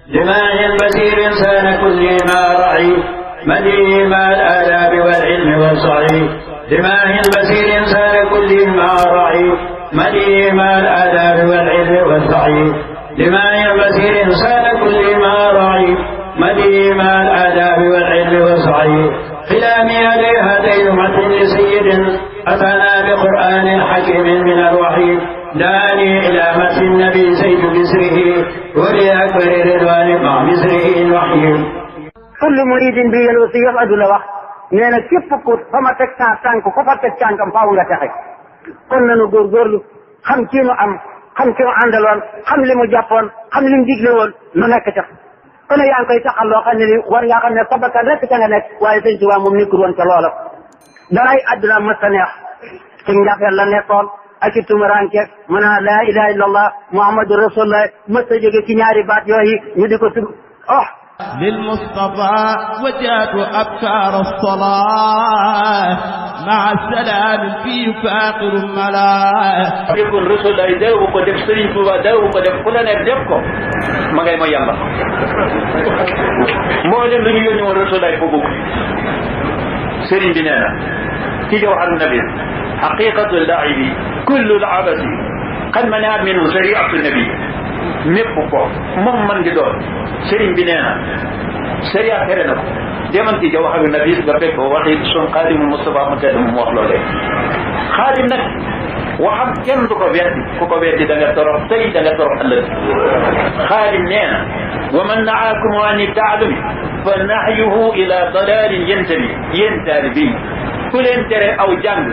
دماء بصير إنسان كل ما رعي مديه مع الآداب والعلم والصعي دماء بصير إنسان كل ما رعي مديه مع الآداب والعلم والصعي دماء بصير إنسان كل ما رعي مديه مع الآداب والعلم والصعي خلامي عليها ديمة لسيد أتانا بقرآن حكيم من الوحي داني إلى مس النبي زيد بسره ولأكبر رضوان مع مسره الوحي كل مريد به الوصي يبعد له نينا كيف كنت فما تكتان تانك كفا تكتان كم فاولا تخي قلنا نقول قرلو خم كينو أم خم كينو عندلون خم لمو جابون خم لم جيجلون مناكتك قلنا يعني كي تخلو خلني وريا خلني طبقا لك تنغنك ويسن جوا ممنكرون كالولا داي أدنا مستنيح تنجاف يلا نيطول أكيد تمرانك منا لا إله إلا الله محمد رسول الله مستجيك كنياري بات يوهي يدكو للمصطفى وجهت أبكار الصلاة مع السلام في فاقر الملاء يكون رسول الله داو قدف سرين فوا داو قدف كلنا يبدأكم ما غير ما يلا مولم لنيوني ورسول الله فوقك سرين بنانا تيجي وحد النبي حقيقة اللعب كل العبث قد منع منه شريعة النبي نبقى من جدول سرين بنانا سريعة كرنا دائما تيجي وحد النبي قبلك وواحد سون قادم المصطفى مكادم مخلوله خادم نك وحد كم كوكبيتي دعنا تروح تي دعنا تروح الله خادم نانا ومن نعاكم عن التعلم فنحيه إلى ضلال ينتهي به كل انترى أو جنگ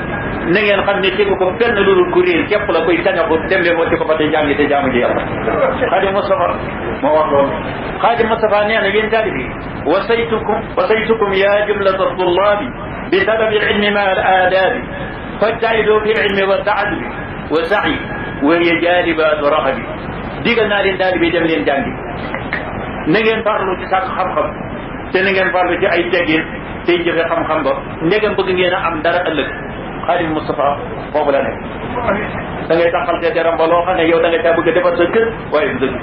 نعين خم نتيجة كم كن نلول كورين كيف ولا كوي تاني أقول تملي موتي كفتة جنگ دي الله خادم مصطفى ما وقول خادم مصطفى نانا ينتهي به وصيتكم يا جملة الطلاب بسبب العلم مع الآداب فاجتهدوا في العلم والتعلم وسعي وهي جالبات ورهبي ديغنا لين دال بي dem len jangi na ngeen farlu ci sak xam xam te na ngeen farlu ci ay teggin te jëfe xam xam ba ndegam bëgg ngeen am dara ëllëg Khadim Mustafa foofu la nekk da ngay taxal te deram ba loo xam ne yow da nga caa bëgg defar sa kër waaye dëgg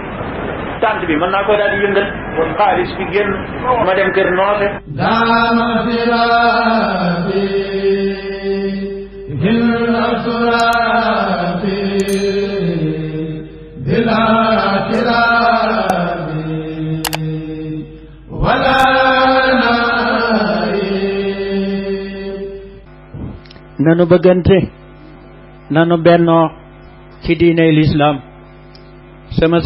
tant bi mën naa ko daal di yëngal xaalis bi génn ma dem kër noose dama sirabi hil asrabi bila kirabi wala nanu bëggante nanu bennoo ci diiney lislaam sama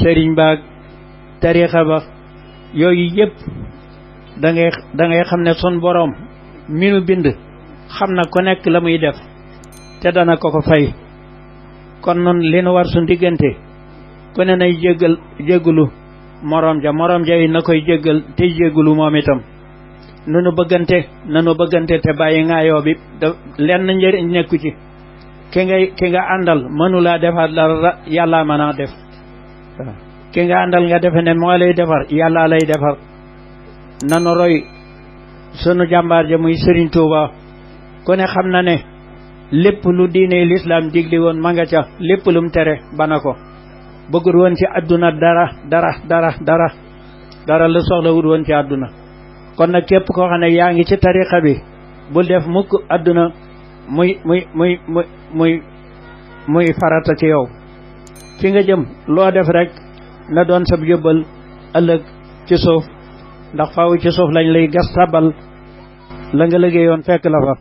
sëriñ baag tariixa ba yooyu yëpp da ngay xam ne sun boroom mi nu bind xam na ku nekk la muy def te dana ko fay kon nun li nu war suñ diggante ku ne nay jéggalu moroom ja yi na koy jéggal te jéggalu moom itam nanu bëggante te bàyyi ngaayoo bi lenn njëriñ nekku ci ki nga àndal mënulaa defar dara yàlla mën a def ki nga àndal nga defe ne moo lay defar yàlla lay defar nanu roy sunu jàmbaar ja muy Serigne Touba ku ne xam na ne lépp lu diine l'islam digli woon ma nga ca lépp lum tere bana ko bëggul woon ci àdduna dara lu soxla wut woon ci àdduna kon nag képp koo xam ne yaa ngi ci tariqa bi bul def mukk àdduna muy farata ci yow fi nga jëm loo def rek na doon sab yóbbal ëllëg ci suuf ndax faaw ci suuf lañ lay gas tabal la nga liggéeyoon fekk la fa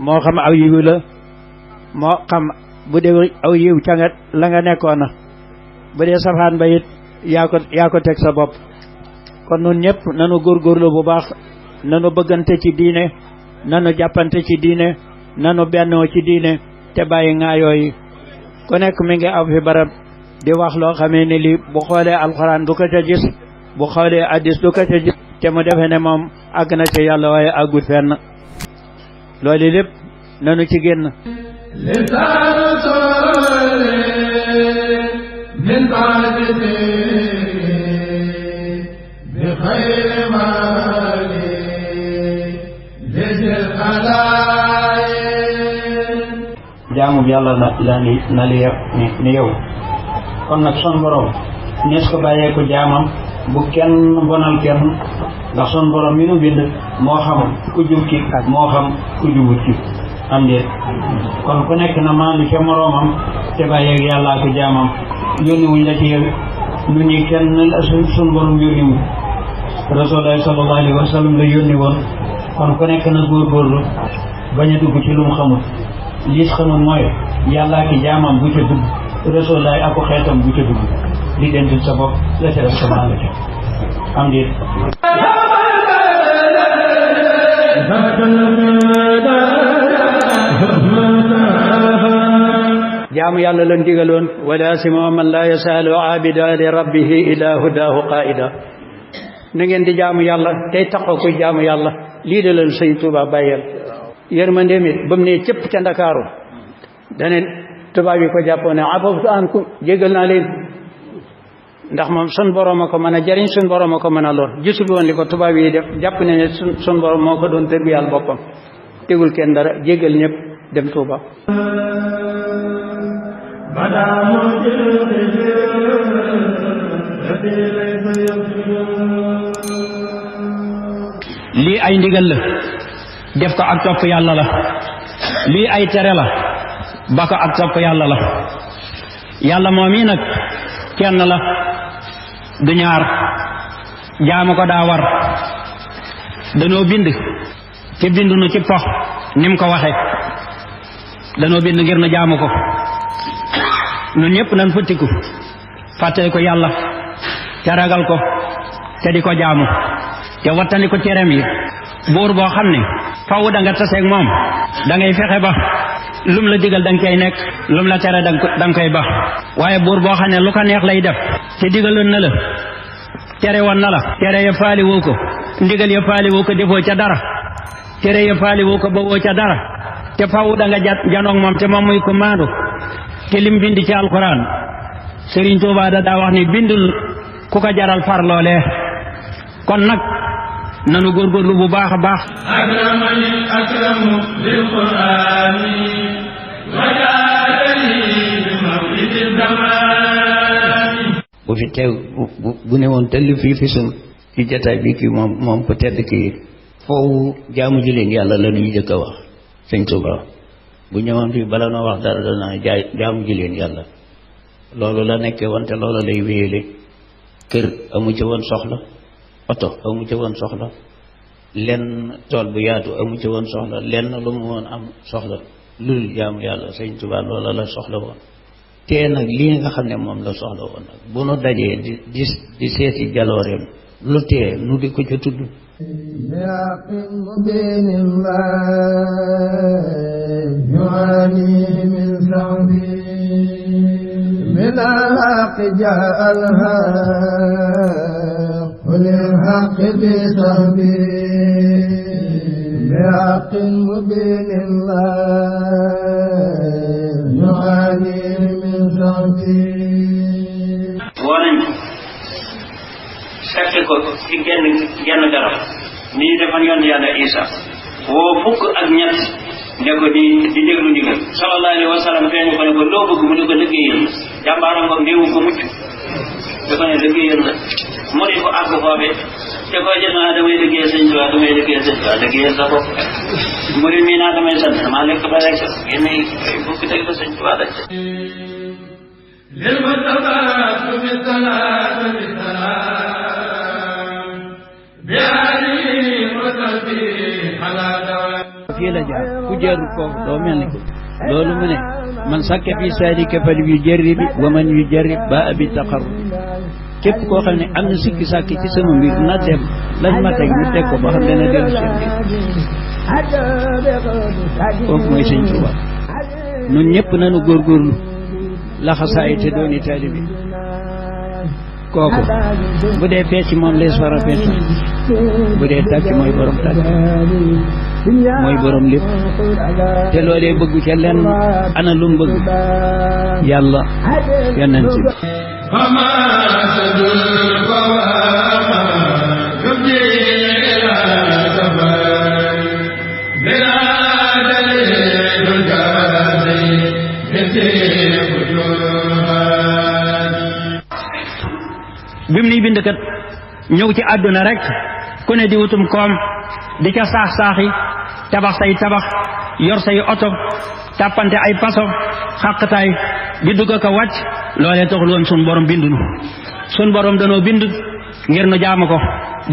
moo xam aw yiw la moo xam bu dee aw yiw ca nga la nga nekkoon na bu dee safaan ba it yaa ko teg sa bopp kon nun ñëpp nanu góorgóorlu bu baax nanu bëggante ci diine nanu jàppante ci diine nanu bennoo ci diine te bàyyi ŋaayoo yi ku nekk mi ngi aw fi barab di wax loo xamee ne lii bu xoolee alxuraan du ko ca gis bu xoolee addis du ko ca gis te mu defe ne moom àgg na ca yàlla waaye àggut fenn loolu lépp nanu ci génn jaamu bi yàlla la ni yow kon nag son borom nees ko bàyyee ko jaamam bu kenn bonal kenn ndax sun borom mi nu bind moo xam ku jub ki ak moo xam ku jubut ki am déet kon ku nekk na maandu ca moroomam te bàyyeeg yàllaa ko jaamam yónni wuñ la ci yow nu ñi kenn la sun borom yónni wuñ Rasulullah sallallahu alayhi wa sallam la yónni woon kon ku nekk na góorgóorlu bañ a dugg ci lu mu xamul liis xamul mooy yàllaa ki jaamam bu ca dugg Rasulullah ak ko xeetam bu ca dugg li dentul sa bopp la ca def sa maa la ca am déet jaamu yàlla lan digaloon wala sima man la yasalu abida li rabbihi ila hudahu qaida na ngeen di jaamu yàlla tey taxaw koy jaamu yàlla lii de leen sëñ Tuuba bàyyeel yërmande mi ba mu ne cëpp ca Ndakaaru dane tubaab yi ko jàppoon ne afawtu ankum jégal naa leen ndax moom sun borom a ko mën a jariñ sun borom a ko mën a lor gisul woon li ko tubaab yi def jàpp ne ne sun borom moo ko doon tërbiyal boppam tegul kenn dara jégal ñëpp dem Tuuba lii ay ndigal la def ko ak topp yàlla la lii ay tere la ba ko ak topp yàlla la yàlla moom yi nag kenn la du ñaar jaamu ko daa war danoo bind te bindu nu ci pox ni mu ko waxe danoo bind ngir na jaamu ko ñun ñëpp nañ futtiku fàttali ko yàlla te ragal ko te di ko jaamu te wattandi ko tereem yi buur boo xam ne faw da nga taseeg moom da ngay fexe ba lum la digal da nga koy nekk lum la tere da nga koy ba waaye buur boo xam ne lu ko neex lay def te digaloon na la tere woon na la tere ya faali woo ko ndigal ya faali woo ko defoo ca dara tere ya faali woo ko ba woo ca dara te faw da nga janoog moom te moom muy ko maandu te lim bind ci alquran Serigne Touba da daa wax ni bindul ku ko jaral far loolee kon nag nanu góorgóorlu bu baax a baax akramani akramu bil qur'ani wajadani bi mawlidi zamani bu fi teew bu ne woon tëll fii fi sun ci jataay bi kii moom ko tedd kii foofu jaamu ji leen yàlla la ñuy jëkk a wax sëñ Touba bu ñëwoon fii bala noo wax dara dana jaamu ji leen yàlla loolu la nekkee woon te loolu lay wéyale kër amu ci woon soxla oto amu ci woon soxla lenn tool bu yaatu amu ci woon soxla lenn lu mu woon am soxla lul jaamu yàlla sëñ Tuubaa loola la soxla woon te nag lii nga xam ne moom la soxla woon nag bu nu dajee di seeti jalooreem lu tee nu di ko ca tudd من الحق جاء الحق وللحق بصحبه بحق مبين الله يعاني من صحبه ورنج ko ci genn garab ni defan yoon yàlla Isa woo fukk ak ñett ne ko di déglu ndigal sallallahu alayhi wa sallam feeñu ko ne ko loo bëgg mu ne ko liggéeyal jàmbaara ngoog néewu ko mucc dafa ne liggéeyal la mu ne ko àgg foofee te ko jël naa damay liggéeyal sëñ Tuubaa liggéeyal sa bopp mu ne mii naa damay sant maa lekk ba lekk génne bukk teg ba sëñ Tuubaa daj fii la jaar ku jaarul foofu doo mel ni ko loolu mu ne man sàkka fi sadika fal yu jarrib wa man yu jarrib ba abi taqarrub képp koo xam ne am na sikki sàkki ci sama mbir na dem lañ ma teg ñu teg ko ba xam dana dellu seen mbir kooku mooy sëñ Tuuba ñun ñëpp nañu góorgóorlu laxasaay te dooni taalibe kooku bu dee fecc moom lees war a fecc bu dee tàcc mooy borom tàcc mooy borom lépp te loolee bëggu ca lenn ana lu mu bëgg yàlla yonent bi bi mu nuy bind kat ñëw ci àdduna rek ku ne di wutum koom di ca saax-saaxi tabax say tabax yor say oto tàppante ay paso xàqtaay di dugg ko wàcc loolee taxul woon sun borom bindunu sun borom danoo bind ngir nu jaamu ko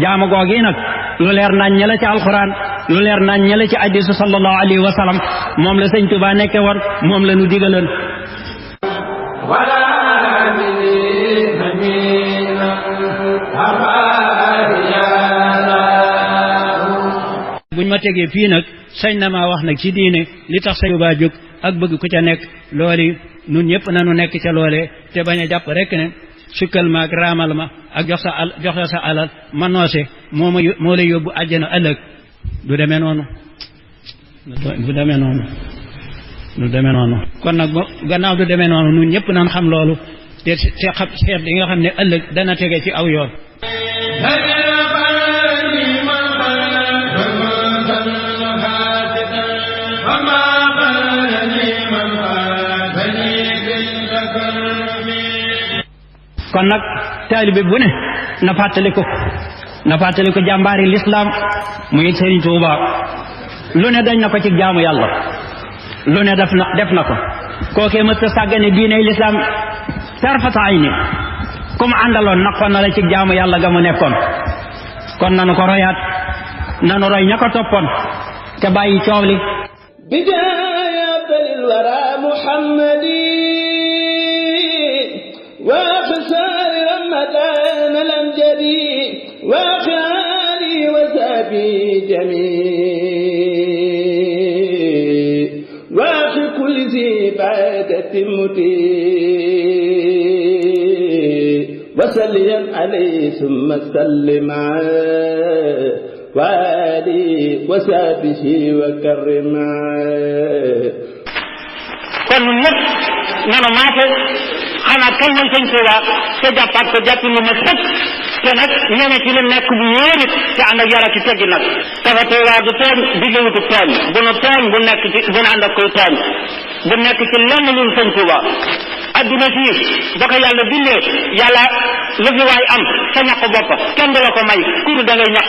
jaamu googi nag lu leer nañ ñela ci alquran lu leer nañ ñela ci hadiisu sallallahu alayhi wa sallam moom la sëñ Tuubaa nekke woon moom la nu digaloon buñ ma tegee fii nag sañ na maa wax nag ci diine li tax sëñ Tuubaa jóg ak bëgg ku ca nekk looli nun ñëpp nanu nekk ca loolee te bañ a jàpp rek ne sukkal ma ak raamal ma ak jox sa alal ma noose moo lay yóbbu àjjana ëllëg du demee noonu du demee noonu kon nag gannaaw du demee noonu nun ñëpp nan xam loolu te xam seet li nga xam ne ëllëg dana tege ci aw yoon kon nag taalibe bu ne na fàttaliku jàmbaari lislaam muy Sëriñ Tuuba lu ne dañ na ko ci jaamu yàlla lu ne def na ko kookee mës ta sàggane diine lislaam tarfata ayni comme àndaloon naqoon na la ci jaamu yàlla ga mu nekkoon kon nanu ko royaat nanu roy ña ko toppoon te bàyyi coow li bijaay abdalil wara muhammadi وخسار رمضان الأمجدي وخالي وسابي جميع وفي كل ذي بعدة متي وسلم عليه ثم سلم وآلي وسابه وكرم kon ñëpp nanu maate xamaat kan mooy sëñ Tuuba te jàppaat ko jàpp lu ma sëkk te nag ñene ci lu nekk bu wóor it te ànd ak yàlla ci teggi nag dafa Tuuba du tooñ diglewutu tooñ bu nu tooñ bu nekk ci bu nu ànd ak koy tooñ bu nekk ci lenn lu sëñ Tuuba adduna fii ba ko yàlla bindee yàlla lu fi waay am sa ñaq bopp kenn du la ko may kuru da ngay ñaq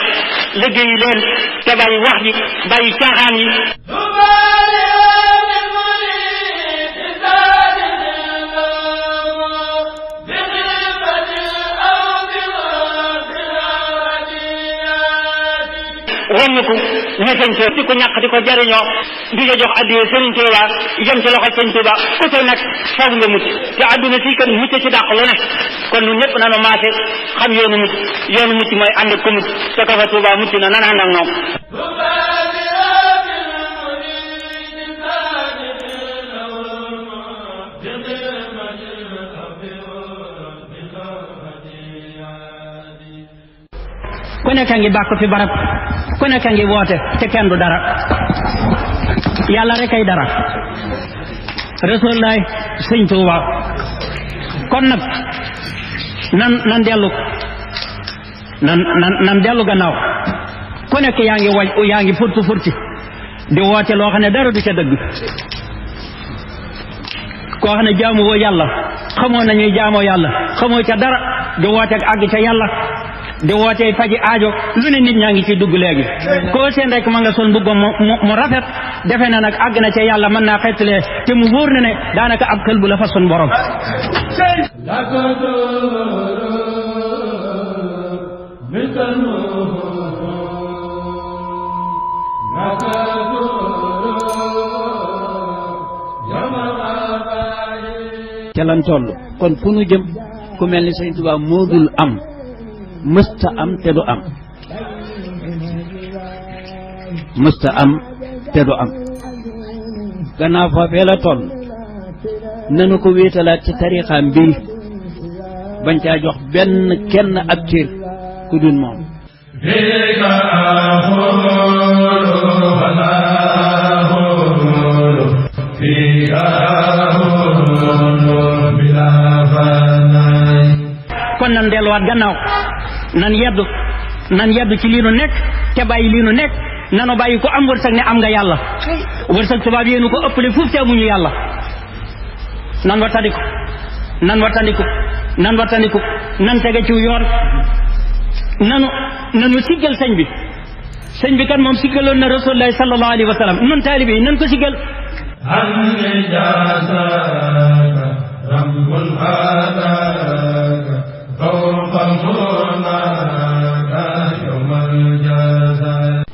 liggéeyi leen te bàyyi wax ji bàyyi caaxaan yi wàññiku ñu sëñ Tuuba di ko ñàkk di ko jariñoo di ko jox addiya Sëriñ Tuuba jëm ci loxo sëñ Tuuba ku ci nekk foog nga mucc te adduna fii kan mucc ci dàq lu ne kon ñun ñëpp nanu maase xam yoonu mucc mooy ànd ko mucc te ka fa Tuuba mucc na nan ànd ak ñoom ku nekk a ngi bàkk fi barab ku nekk a ngi woote te kenn du dara yàlla rek ay dara Rasulullah Sëñ Tuuba kon nag nan dellu gannaaw ku nekk yaa ngi furti di woote loo xam ne dara du ca dëgg koo xam ne jaamu woo yàlla xamoo nañuy jaamoo yàlla xamoo ca dara di woote àgg ca yàlla di wootee faji aajo lu ne nit ñaa ngi ci dugg léegi koo seen rek ma nga sol mbubb mu rafet defe na nag àgg na ca yàlla mën naa xettalee te mu wóor na ne daanaka ab kël bu la fa sun borom ca lan toll kon fu nu jëm ku mel ni Sëñ Tuubaa moo dul am mësta am te du am mësta am te du am gannaaw foofee la toll nanu ko wéetalaat ci tariixaam bi bañ caa jox benn kenn ab cër ku dul moom kon nan delluwaat gannaaw nan yeddu ci lii nu nekk te bàyyi lii nu nekk nanu bàyyi ko am wërsëg ne am nga yàlla wërsëg tubaab yéenu ko ëppale fuuf te amuñu yàlla nan wattandiku nan wattandiku nan tege ci yoon nanu siggal sëñ bi kan moom siggaloon na rasulullahi sallallahu alayhi wa sallam nun taalibe yi nan ko siggal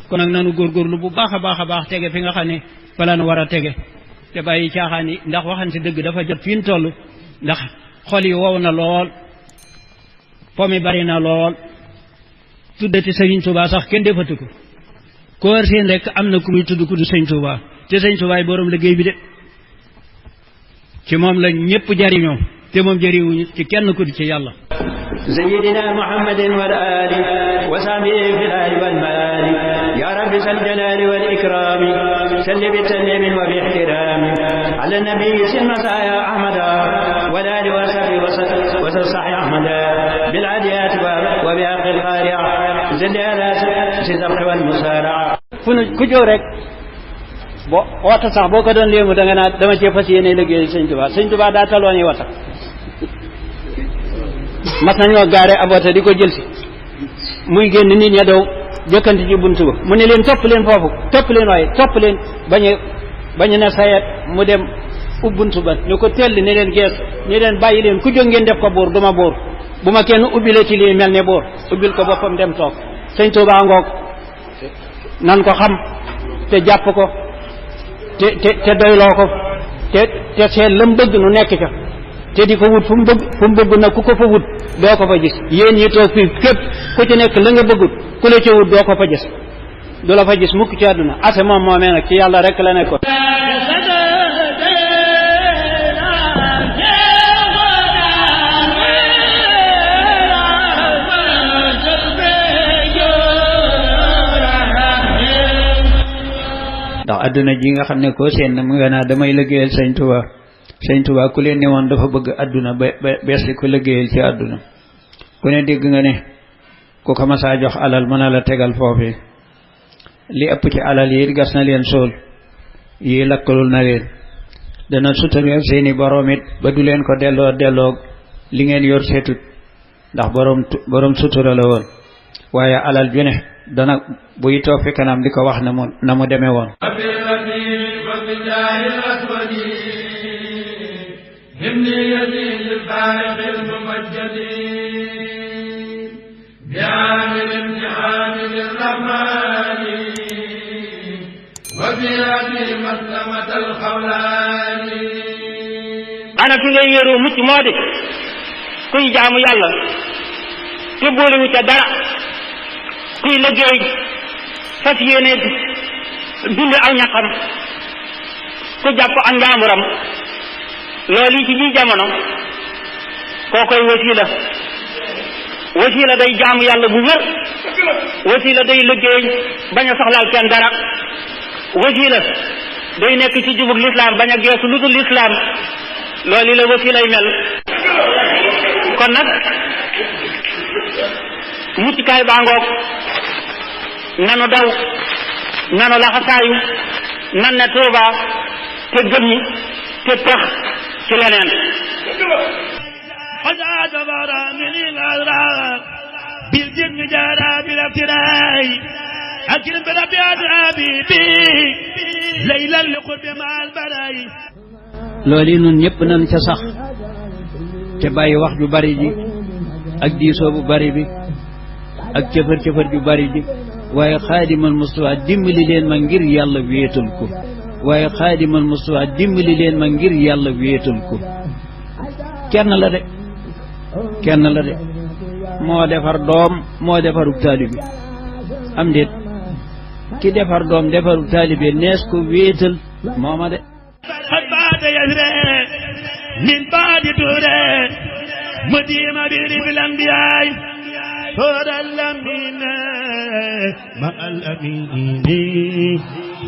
kon nag nanu góorgóorlu bu baax a baax tege fi nga xam ne fa la nu war a tege te bàyyi caaxaan yi ndax waxante dëgg dafa jot fi ñu toll ndax xol yi wow na lool po mi bari na lool tuddati Sëriñ Tuubaa sax kenn defatu ko koor seen rek am na ku muy tudd ku du Sëriñ Tuubaa te Sëriñ Tuubaa yi borom liggéey bi de ci moom la ñëpp jariñoo te moom jariñuñu ci kenn ku du ci yàlla سيدنا محمد والآل وصحبه في الآل والمآل يا رب ذا الجلال والإكرام سل بتسليم وباحترام على النبي سلمة يا أحمد والآل وصحبه وصح أحمد بالعاديات وبحق القارع زد على سزق والمسارع ku jóg rek bo wata sax boo ko doon léemu da nga naa dama cee fas yéene liggéey Sëñ Tuubaa daa taloon yi wata mas nañoo gaare abota di ko jël si muy génn nit ña daw jëkkanti ci buntu ba mu ne leen topp leen foofu topp leen bañu ne sayet mu dem ub buntu ba ñu ko tell ne leen gees ne leen bàyyi leen ku jóg ngeen def ko buur duma buur bu ma kenn ubbile ci lii mel ne buur ubbil ko boppam dem toog Sëñ Tuubaa ngoog nan ko xam te jàpp ko te doyloo ko te seet lam bëgg nu nekk ca te di ko wut fu mu bëgg nag ku ko fa wut doo ko fa gis yéen ñi toog fii képp ku ci nekk la nga bëggut ku la ca wut doo ko fa gis du la fa gis mukk ci àdduna ase moom moomee nag ci yàlla rek la nekkoon ndax àdduna ji nga xam ne ko seen mu nga naa damay liggéeyal Sëñ Tuubaa ku leen ne woon dafa bëgg àdduna ba bees ko liggéeyal ci àdduna ku ne dégg nga ne ku ko masaa jox alal mën a la tegal foofu li ëpp ci alal yi gas na leen sool yi lakkalul na leen dana sutureel seeni borom it ba du leen ko delloo li ngeen yor seetut ndax borom sutura la woon waaye alal ju ne dana buy toog fi kanam di ko wax na mu demee woon همني يزيد الفارق الممجد بعامل امتحان للرحمن وبأبي مسلمة الخولاني أنا كي يرو مت مودي كي جامو يالا تبولي وتا دارا كي لغي فاسيني دولي أو ñakam ku japp ak njaamuram loolu ci ji jamono kookoy wasila day jaamu yàlla bu wér wasila day liggéey bañ a soxlaal kenn dara wasila day nekk ci jubug lislaam bañ a geesu lu dul lislaam loolu la wasilay mel kon nag muccukaay baa ngoog nanu daw nanu laxasaayu nan ne Tuuba te gëm ñi te tax ci leneen حجاج برا من الأزرار بالجن جارا بالابتلاء أكرم بربي أدرابي بي ليلا لقرب مع البراي loolu nun ñëpp nañ ca sax te bàyyi wax ju bari ji ak diisoo bu bari bi ak cëfër ju bari ji waaye xaadimal Mustafa dimbali leen ma ngir yàlla wéetal ko waaye xaadimal Mustafa dimbali leen ma ngir yàlla wéetal ko kenn la de moo defar doom moo defarug taalibe am déet ki defar doom defarug taalibe nees ko wéetal mooma de قد بعد يزرع من بعد تورى مديم برب الأنبياء فور الأمين مع الأمين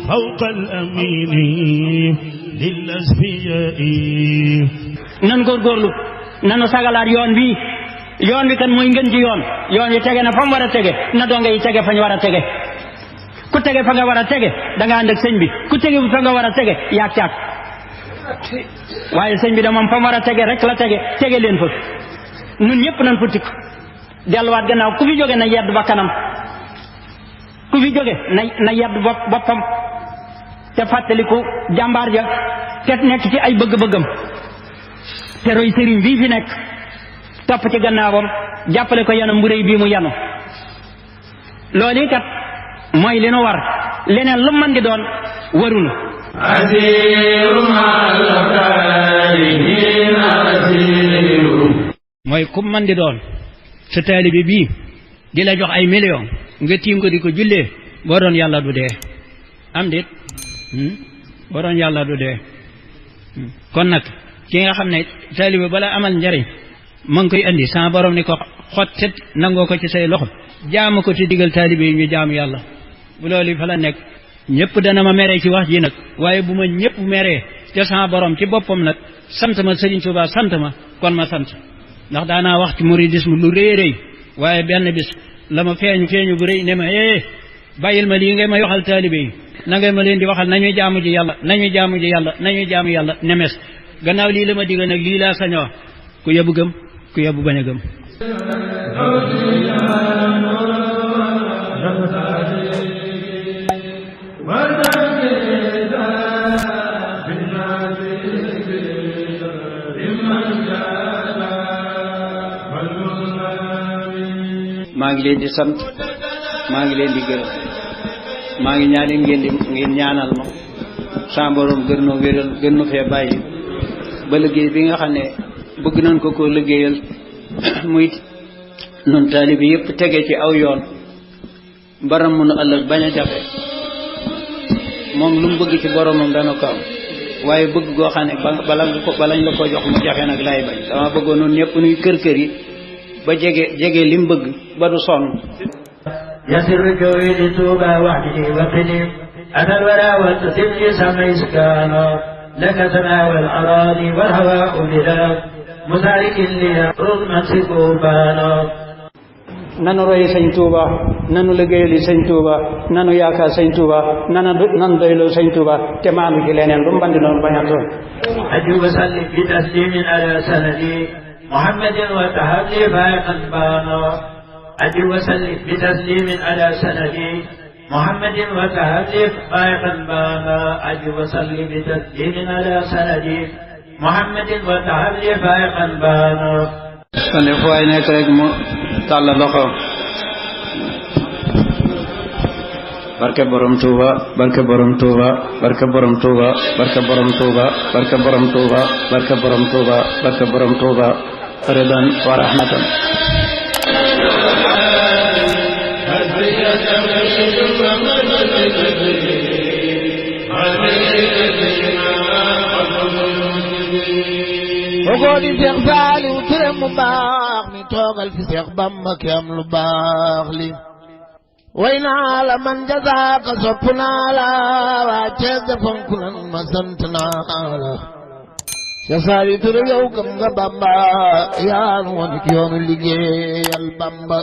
فوق الأمين للأسفياء nan góorgóorlu nanu sagalaat yoon bi kan mooy ngeen ci yoon wi tege na fa mu war a tege na donge yi tege fa ñu war a tege ku tege fa nga war a tege da nga ànd ak sëñ bi ku tege fa nga war a tege yaag caag waaye sëñ bi da moom fa mu war a tege rek la tege leen fa nun ñëpp nañ fa tikk delluwaat gannaaw ku fi jóge na yedd ba kanam ku fi jóge na yedd boppam te fàttaliku jàmbaar ja te nekk ci ay bëgg-bëggam te roy sëriñ bii fi nekk topp ci gannaawam jàppale ko yanam bu réy bii mu yanu loolu kat mooy li nu war leneen lu mën di doon warunu mooy ku mën di doon sa taalibe bii di la jox ay millions nga tiim ko di ko jullee boo doon yàlla du dee am déet boo doon yàlla du dee kon nag ki nga xam ne taalibe bala amal njariñ ma ngi koy andi sama borom ni ko xottet nangoo ko ci say loxo jaamu ko te digal taalibe yi ñu jaamu yàlla bu loolu fa la nekk ñëpp dana ma meree ci wax ji nag waaye bu ma ñëpp meree te sama borom ci boppam nag sant ma Serigne Touba sant ma kon ma sant ndax daanaa wax ci mouridisme lu rëy rëy waaye benn bis la ma feeñu bu rëy ne ma bàyyil ma lii ngay ma yoxal taalibe yi na ngay ma leen di waxal nañuy jaamu ji yàlla nañuy jaamu yàlla nemes gannaaw lii la ma digal nag lii laa sañ a wax ku yebu gëm ku yebu bañ a gëm maa ngi leen di sant maa ngi leen di gërëm maa ngi ñaan ngeen ñaanal ma sa borom gën noo wéral gën nu fee bàyyi ba liggéey bi nga xam ne bëgg nañ ko koo liggéeyal muy nun taalibe yëpp tege ci aw yoon baram mun a ëllëg bañ a jafe moom lu mu bëgg ci boromam dana ko am waaye bëgg goo xam ne balañ la ko jox mu jafe nag laay bañ dama bëggoon noonu ñëpp nuy kër yi ba jege li mu bëgg ba du sonn يسر جويد توبا وحده وقني أنا الورى والتسمي سمي سكانا لك تناوى الأراضي والهواء بلاد مسارك لي رغم سكوبانا nanu roy sëñ Touba nanu liggéeyali sëñ Touba nanu yaakaar sëñ Touba nanu doyloo sëñ Touba te maanu ci leneen lu mbandi noonu bañ a tooñ أجو وسلم بتسليم على سندي محمد وتهدي فائقا بانا أجو وسلم بتسليم على سندي محمد وتهدي فائقا بانا أجو وسلم بتسليم على سندي محمد وتهدي فائقا بانا kon fu waay nekk rek mu tàllal loxoom barke borom Touba barke borom Touba barke borom Touba barke borom Touba barke borom Touba barke borom Touba barke borom Touba ridan wa rahmatan boo di Seex Saaliw Ture mu baax mi toogal fi Seex Bamba ki am lu baax li way naa la man jazaaka sopp naa la waa Cees de fonk nan ma sant naa la Seex Saaliw Ture yow gëm nga Bamba yaa nu woon ci yoonu liggéeyal Bamba